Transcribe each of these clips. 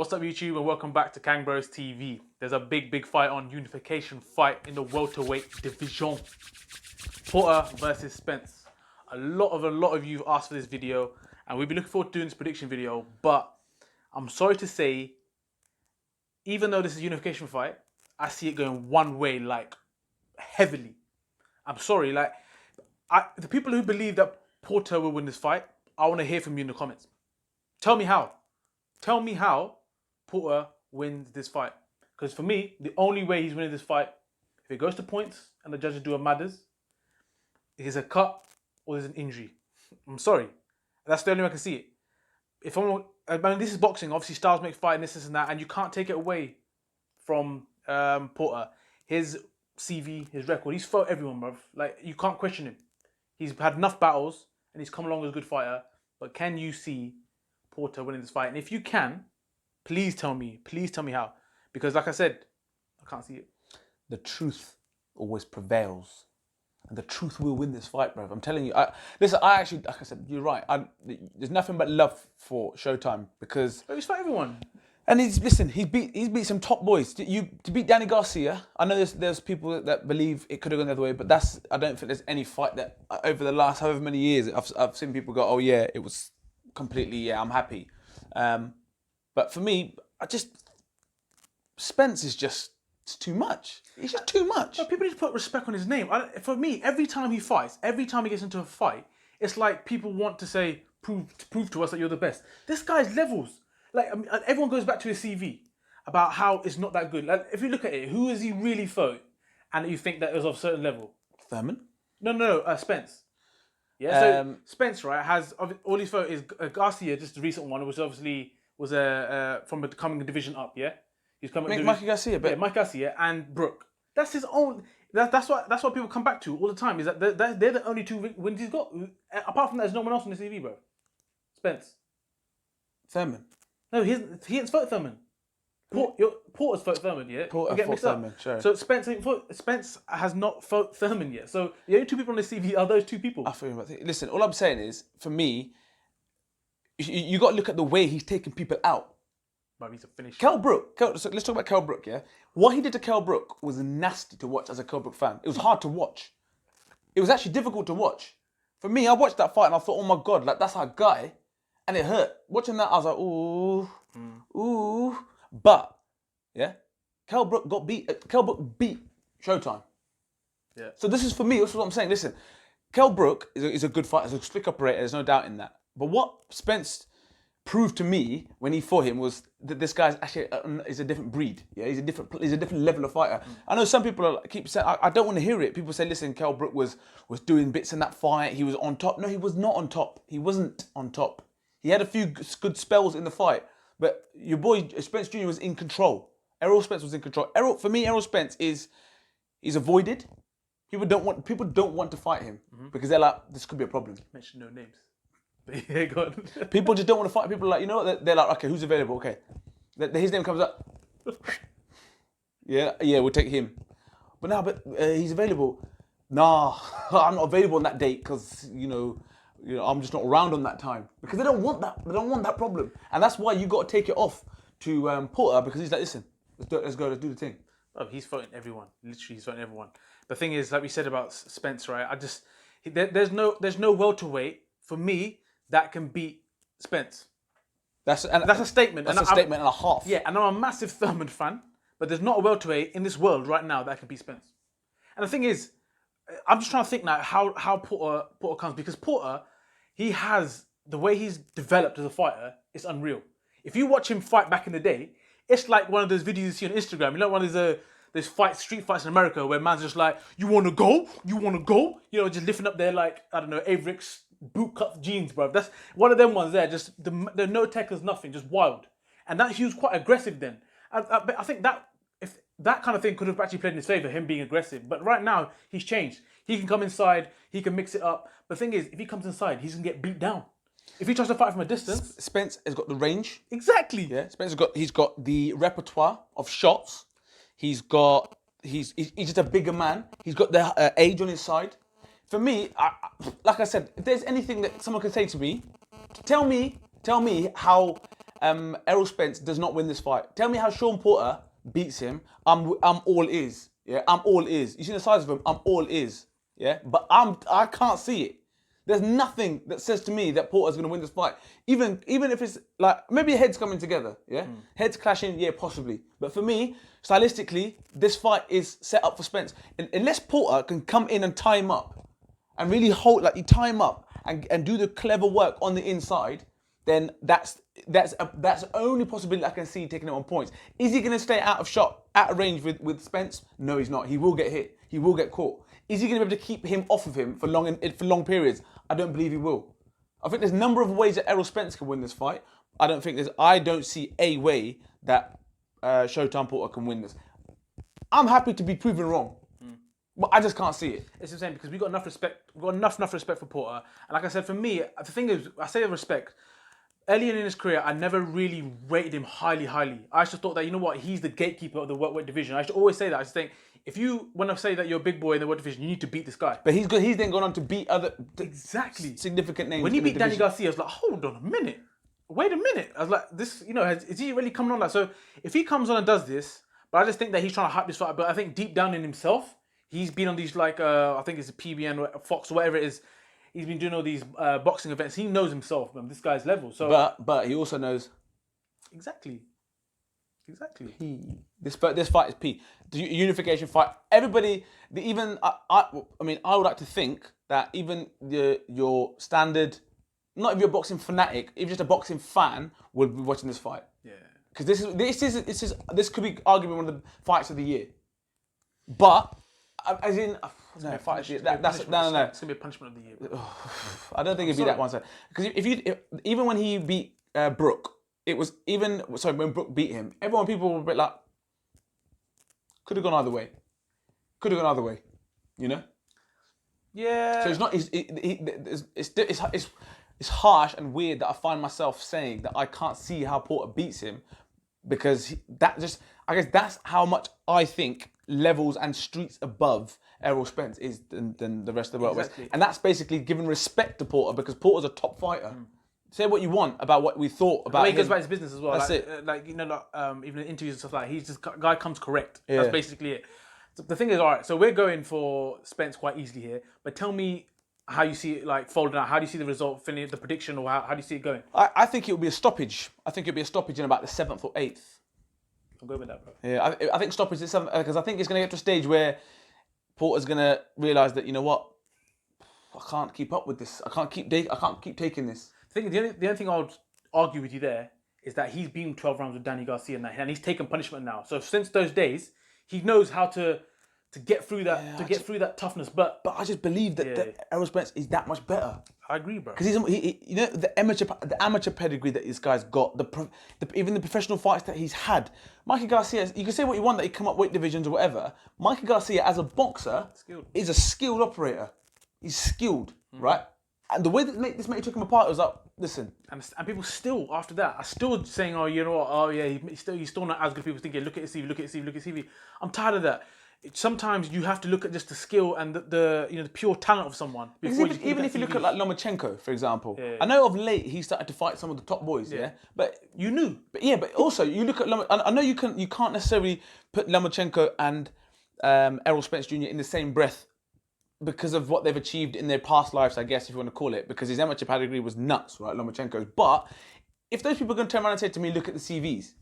What's up, YouTube, and welcome back to KangBrosTV. There's a big fight on unification fight in the welterweight division. Porter versus Spence. A lot of you have asked for this video, and we've been looking forward to doing this prediction video. But I'm sorry to say, even though this is a unification fight, I see it going one way, like heavily. I'm sorry, like the people who believe that Porter will win this fight, I want to hear from you in the comments. Tell me how. Tell me how Porter wins this fight. Because for me, the only way he's winning this fight, if it goes to points and the judges do a matters, is a cut or there's an injury. I'm sorry. That's the only way I can see it. This is boxing. Obviously, styles make fight and this and that, and you can't take it away from Porter. His CV, his record, he's fought everyone, bruv. Like, you can't question him. He's had enough battles and he's come along as a good fighter. But can you see Porter winning this fight? And if you can, please tell me how. Because like I said, I can't see it. The truth always prevails. And the truth will win this fight, bro. I'm telling you. Listen, I actually, like I said, you're right. There's nothing but love for Showtime because... But he's fought everyone. And he's beat some top boys. To beat Danny Garcia, I know there's people that believe it could have gone the other way, but I don't think there's any fight that over the last however many years, I've seen people go, oh yeah, it was completely, yeah, I'm happy. But for me, Spence is just, it's too much. It's just too much. But people need to put respect on his name. For me, every time he fights, every time he gets into a fight, it's like people want to say, prove to us that you're the best. This guy's levels. Like, I mean, everyone goes back to his CV about how it's not that good. Like, if you look at it, who has he really fought and you think that is of a certain level? Thurman? No, Spence. Yeah, so Spence, right, has all he's fought is Garcia, just the recent one, which obviously was from coming a division up, yeah? He's coming Mikey Garcia, but... Yeah, Mikey Garcia and Brook. That's his own... That's what people come back to all the time, is that they're the only two wins he's got. Apart from that, there's no one else on the CV, bro. Spence. Thurman? No, he hasn't fought Thurman. Porter's fought Thurman, yeah? Porter fought Thurman, sure. So Spence has not fought Thurman yet. So the only two people on the CV are those two people. I feel about it. Listen, all I'm saying is, for me, you got to look at the way he's taking people out. But he's a finisher. Kell Brook, so let's talk about Kell Brook, yeah? What he did to Kell Brook was nasty to watch as a Kell Brook fan. It was hard to watch. It was actually difficult to watch. For me, I watched that fight and I thought, oh my God, like that's our guy. And it hurt. Watching that, I was like, ooh. But, yeah, Kell Brook beat Showtime. Yeah. So this is for me, this is what I'm saying. Listen, Kell Brook is a good fighter, he's a slick operator, there's no doubt in that. But what Spence proved to me when he fought him was that this guy's actually is a different breed. Yeah, he's a different level of fighter. I know some people keep saying, I don't want to hear it. People say, listen, Kell Brook was doing bits in that fight, he was on top. No, he was not on top. He wasn't on top. He had a few good spells in the fight, but your boy Spence Jr was in control. Errol Spence was in control. For me, Errol Spence is avoided. People don't want to fight him because they're like, this could be a problem. Mention no names. But yeah, go on. People just don't want to fight. People are like, you know what? They're like, okay, who's available? Okay, his name comes up. Yeah, we'll take him. But he's available. Nah, I'm not available on that date because you know, I'm just not around on that time because they don't want that. They don't want that problem, and that's why you got to take it off to Porter because he's like, listen, let's go, let's do the thing. Oh, he's fighting everyone. Literally, he's fighting everyone. The thing is, like we said about Spence, right? There's no welterweight for me that can beat Spence. That's a statement. That's a statement and a half. Yeah, and I'm a massive Thurman fan, but there's not a welterweight in this world right now that can beat Spence. And the thing is, I'm just trying to think now how Porter comes, because Porter, he has, the way he's developed as a fighter, it's unreal. If you watch him fight back in the day, it's like one of those videos you see on Instagram. You know, one of those street fights in America where man's just like, you want to go? You want to go? You know, just lifting up their, like, I don't know, Avericks boot cut jeans, bro. That's one of them ones there. Just the no techers, nothing, just wild. And that he was quite aggressive then. I think that if that kind of thing could have actually played in his favor, him being aggressive. But right now he's changed. He can come inside. He can mix it up. But the thing is, if he comes inside, he's gonna get beat down. If he tries to fight from a distance, Spence has got the range. Exactly. Yeah, Spence he's got the repertoire of shots. He's just a bigger man. He's got the age on his side. For me, like I said, if there's anything that someone can say to me, tell me how Errol Spence does not win this fight. Tell me how Shawn Porter beats him. I'm all ears. Yeah, I'm all ears. You see the size of him? I'm all ears. Yeah, but I can't see it. There's nothing that says to me that Porter's going to win this fight. Even if it's like, maybe heads coming together, yeah? Heads clashing, yeah, possibly. But for me, stylistically, this fight is set up for Spence. Unless Porter can come in and tie him up and really hold, like you tie him up and do the clever work on the inside, then that's the only possibility I can see taking it on points. Is he going to stay out of shot, out of range with Spence? No, he's not. He will get hit. He will get caught. Is he going to be able to keep him off of him for long periods? I don't believe he will. I think there's a number of ways that Errol Spence can win this fight. I don't see a way that Showtime Porter can win this. I'm happy to be proven wrong, but I just can't see it. It's the same because we got enough respect. We got enough respect for Porter, and like I said, for me, the thing is, I say respect. Early in his career, I never really rated him highly. I just thought that, you know what, he's the gatekeeper of the welterweight division. I should always say that. I just think, if you want to say that you're a big boy in the welterweight division, you need to beat this guy. But he's then gone on to beat other significant names. When he beat Danny Garcia, I was like, hold on a minute. Wait a minute. I was like, this, you know, is he really coming on that? So if he comes on and does this, but I just think that he's trying to hype this fight. But I think deep down in himself, he's been on these I think it's a PBN, Fox, whatever it is. He's been doing all these boxing events. He knows himself, man. This guy's level. So, but he also knows exactly. This fight is P. The unification fight. Everybody, I would like to think that even your standard, not if you're a boxing fanatic, if you're just a boxing fan, would be watching this fight. Yeah. Because this could be arguably one of the fights of the year. But as in. No, fight of the year. No. It's gonna be a punishment of the year. Bro. I don't think it'd be that one side. Because even when he beat Brook, when Brook beat him, people were a bit like, could have gone either way. You know? Yeah. So it's not. It's harsh and weird that I find myself saying that I can't see how Porter beats him, because I guess that's how much I think levels and streets above Errol Spence is than the rest of the world. Exactly. And that's basically giving respect to Porter, because Porter's a top fighter. Say what you want about what we thought about him. The way he goes about his business as well. That's it. Even in interviews and stuff like that, he's just guy comes correct. Yeah. That's basically it. So the thing is, all right, so we're going for Spence quite easily here, but tell me how you see it folding out. How do you see the result, the prediction, or how do you see it going? I think it will be a stoppage. I think it'll be a stoppage in about the 7th or 8th. I'm going with that, bro. Yeah, I think stoppage is 7th, because I think it's going to get to a stage where Porter's going to realise that, you know what, I can't keep up with this. I can't keep taking this. The only thing I would argue with you there is that he's been 12 rounds with Danny Garcia and he's taken punishment now. So since those days, he knows how to get through that through that toughness. But I just believe that Errol Spence is that much better. I agree, bro. Because you know, the amateur pedigree that this guy's got, even the professional fights that he's had. Mikey Garcia, you can say what you want that he come up weight divisions or whatever. Mikey Garcia, as a boxer, is a skilled operator. He's skilled, right? And the way that this mate took him apart was like, listen. And people still, after that, are still saying, oh, you know what, oh yeah, he's still not as good. People thinking, look at his CV, look at his CV, look at his CV. I'm tired of that. Sometimes you have to look at just the skill and the pure talent of someone. Even if you look at like Lomachenko, for example, I know of late he started to fight some of the top boys, but you knew. But also you look at I know you can't necessarily put Lomachenko and Errol Spence Jr. in the same breath because of what they've achieved in their past lives, I guess, if you want to call it, because his amateur pedigree was nuts, right, Lomachenko's. But if those people are going to turn around and say to me, look at the CVs,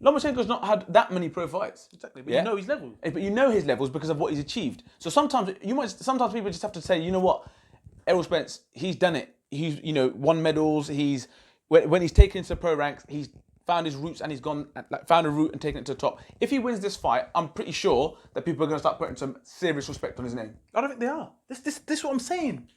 Lomachenko's not had that many pro fights. Exactly, but you know his levels. But you know his levels because of what he's achieved. So sometimes people just have to say, you know what, Errol Spence, he's done it. He's won medals. When he's taken into the pro ranks, he's found his roots and he's found a route and taken it to the top. If he wins this fight, I'm pretty sure that people are going to start putting some serious respect on his name. I don't think they are. This is what I'm saying.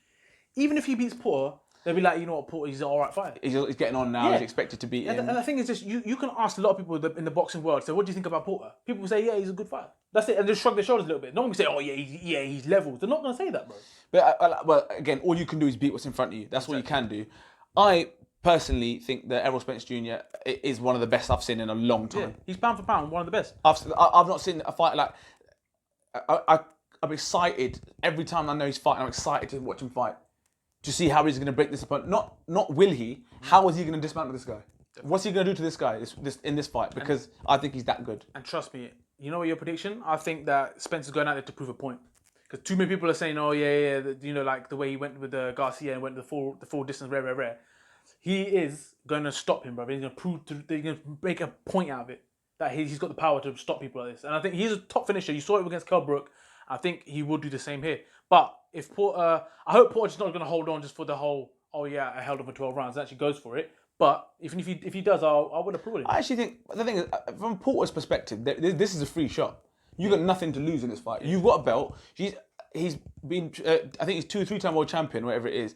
Even if he beats Porter, they'll be like, you know what, Porter, he's an alright fighter. He's getting on now. He's expected to beat him. And the thing is just, you can ask a lot of people in the boxing world, so what do you think about Porter? People will say, yeah, he's a good fighter. That's it, and just shrug their shoulders a little bit. No one will say, oh yeah, he's levels. They're not going to say that, bro. But well, again, all you can do is beat what's in front of you. That's what you can do. I personally think that Errol Spence Jr. is one of the best I've seen in a long time. Yeah, he's pound for pound one of the best. I've not seen a fight like. I'm excited every time I know he's fighting. I'm excited to watch him fight, to see how he's going to break this opponent. Not will he? How is he going to dismantle this guy? What's he going to do to this guy in this fight? Because I think he's that good. And trust me, you know what your prediction? I think that Spence is going out there to prove a point. Because too many people are saying, oh, yeah, you know, like the way he went with Garcia and went the full distance, rare. He is going to stop him, brother. He's going to he's going to make a point out of it. That he's got the power to stop people like this. And I think he's a top finisher. You saw it against Brook. I think he will do the same here. But if Porter, I hope Porter's not going to hold on just for the whole, oh yeah, I held on for 12 rounds, actually goes for it. But even if he does, I would approve him. I actually think, the thing is, from Porter's perspective, this is a free shot. You've got nothing to lose in this fight. You've got a belt. He's been, I think he's 2 or 3-time world champion, whatever it is.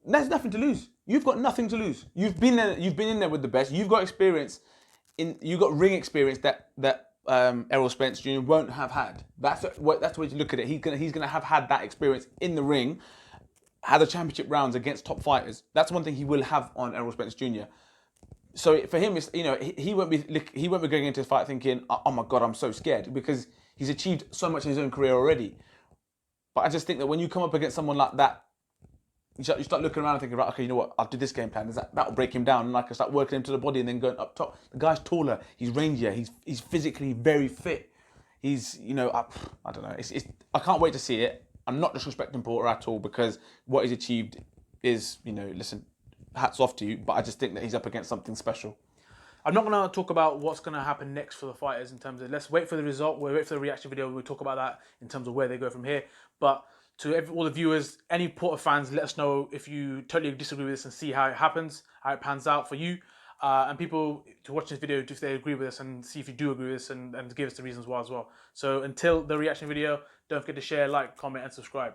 There's nothing to lose. You've got nothing to lose. You've been in there with the best. You've got experience. You've got ring experience that Errol Spence Jr. won't have had. That's the way to look at it. He's gonna have had that experience in the ring, had the championship rounds against top fighters. That's one thing he will have on Errol Spence Jr. So for him, it's, you know, he won't be going into this fight thinking, oh my God, I'm so scared, because he's achieved so much in his own career already. But I just think that when you come up against someone like that, you start looking around and thinking, right, okay, you know what, I'll do this game plan. That'll break him down, and I can start working him to the body and then going up top. The guy's taller, he's rangier, he's physically very fit. He's, you know, I don't know. I can't wait to see it. I'm not disrespecting Porter at all, because what he's achieved is, you know, listen, hats off to you. But I just think that he's up against something special. I'm not going to talk about what's going to happen next for the fighters in terms of, let's wait for the result. We'll wait for the reaction video. We'll talk about that in terms of where they go from here. But to all the viewers, any Porter fans, let us know if you totally disagree with this and see how it happens, how it pans out for you. And people to watch this video, if they agree with us, and see if you do agree with us, and give us the reasons why as well. So until the reaction video, don't forget to share, like, comment, and subscribe.